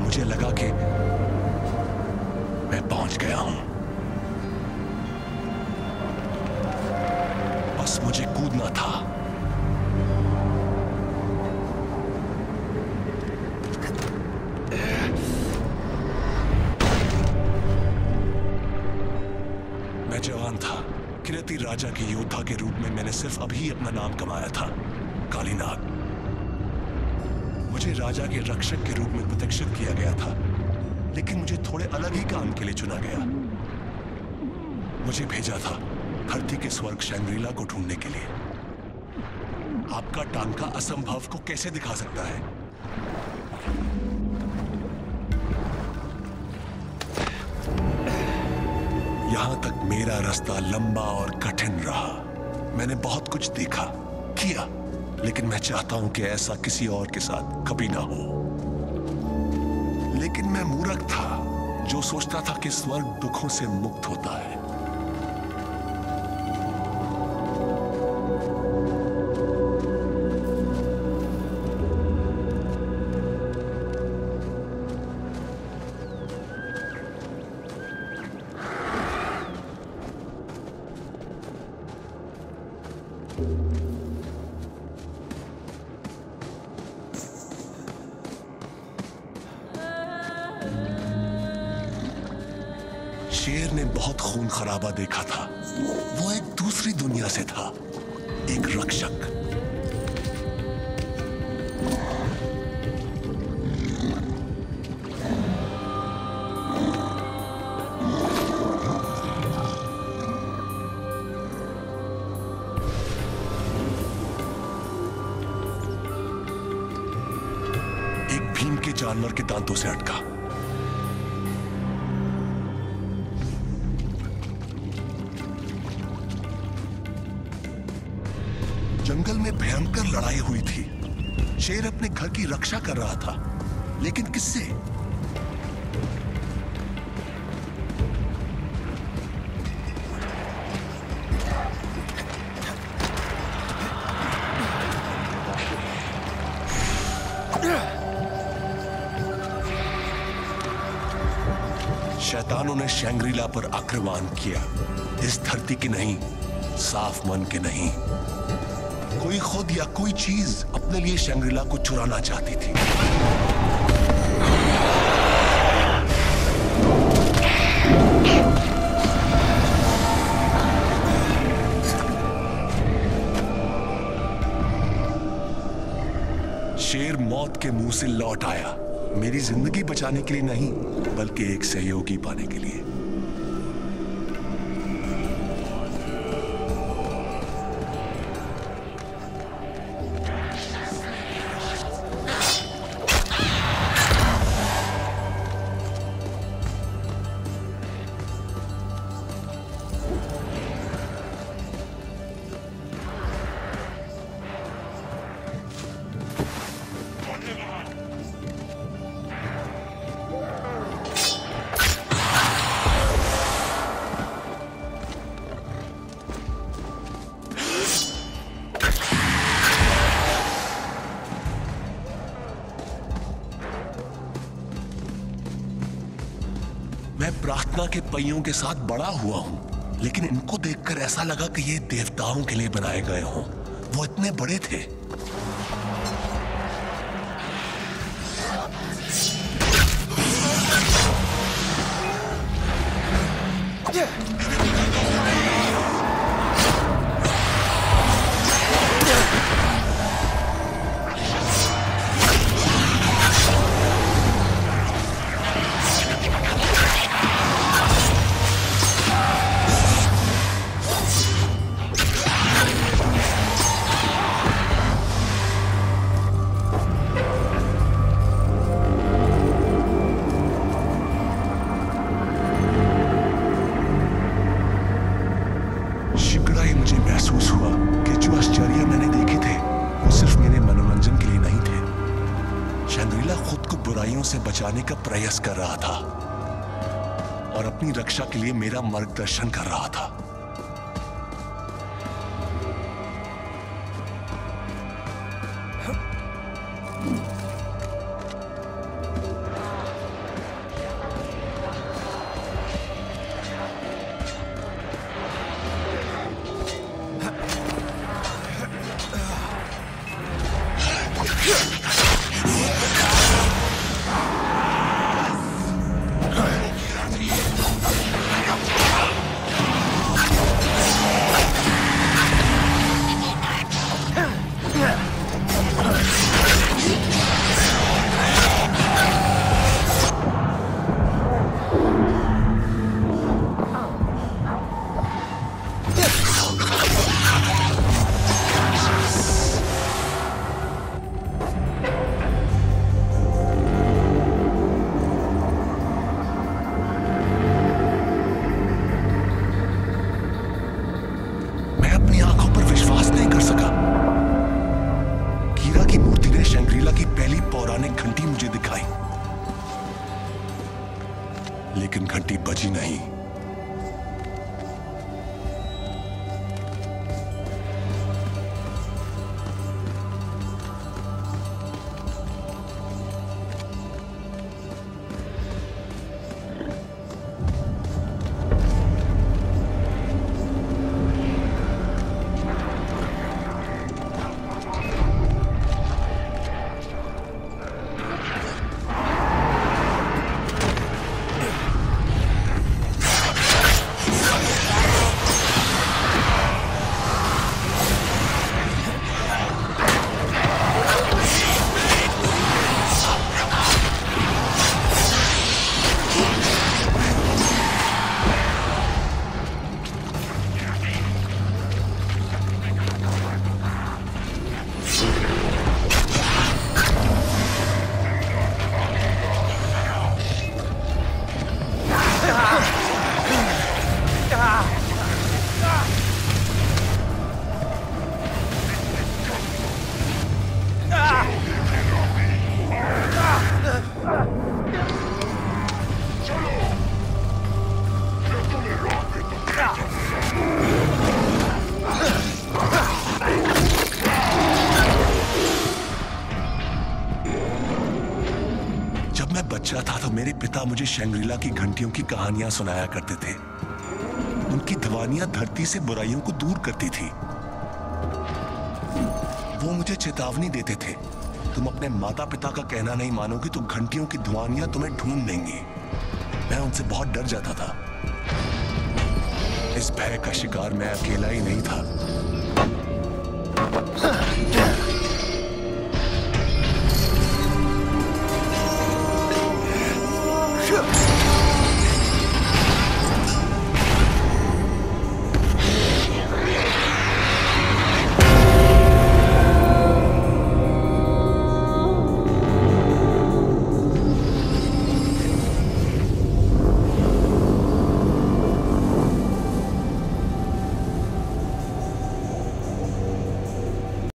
मुझे लगा कि मैं पहुंच गया हूं। बस मुझे कूदना था। मैं जवान था। किरती राजा के योद्धा के रूप में मैंने सिर्फ अभी अपना नाम कमाया था, कालीनाग। मुझे राजा के रक्षक के रूप में प्रतिष्ठित किया गया था, लेकिन मुझे थोड़े अलग ही काम के लिए चुना गया। मुझे भेजा था धरती के स्वर्ग शैंग्रीला को ढूंढने के लिए। आपका टांका असंभव को कैसे दिखा सकता है? यहां तक मेरा रास्ता लंबा और कठिन रहा। मैंने बहुत कुछ देखा, किया, लेकिन मैं चाहता हूं कि ऐसा किसी और के साथ कभी ना हो। लेकिन मैं मूर्ख था जो सोचता था कि स्वर्ग दुखों से मुक्त होता है। शेर ने बहुत खून खराबा देखा था। वो एक दूसरी दुनिया से था, एक रक्षक। एक भीम के जानवर के दांतों से अटका। जंगल में भयंकर लड़ाई हुई थी। शेर अपने घर की रक्षा कर रहा था, लेकिन किससे? शैतानों ने शैंग्रीला पर आक्रमण किया। इस धरती के नहीं, साफ मन के नहीं। कोई खुद या कोई चीज अपने लिए शैंग्रीला को चुराना चाहती थी। शेर मौत के मुंह से लौट आया, मेरी जिंदगी बचाने के लिए नहीं, बल्कि एक सहयोगी पाने के लिए। मैं प्रार्थना के पहियों के साथ बड़ा हुआ हूं, लेकिन इनको देखकर ऐसा लगा कि ये देवताओं के लिए बनाए गए हों। वो इतने बड़े थे। महसूस हुआ कि जो आश्चर्य मैंने देखे थे वो सिर्फ मेरे मनोरंजन के लिए नहीं थे। शैंग्रीला खुद को बुराइयों से बचाने का प्रयास कर रहा था और अपनी रक्षा के लिए मेरा मार्गदर्शन कर रहा था। बची नहीं। बच्चा था तो मेरे पिता मुझे शंग्रीला की घंटियों की कहानियां सुनाया करते थे। उनकी ध्वनियां धरती से बुराइयों को दूर करती थी। वो मुझे चेतावनी देते थे, तुम अपने माता पिता का कहना नहीं मानोगे तो घंटियों की ध्वनियां तुम्हें ढूंढ लेंगी। मैं उनसे बहुत डर जाता था। इस भय का शिकार मैं अकेला ही नहीं था।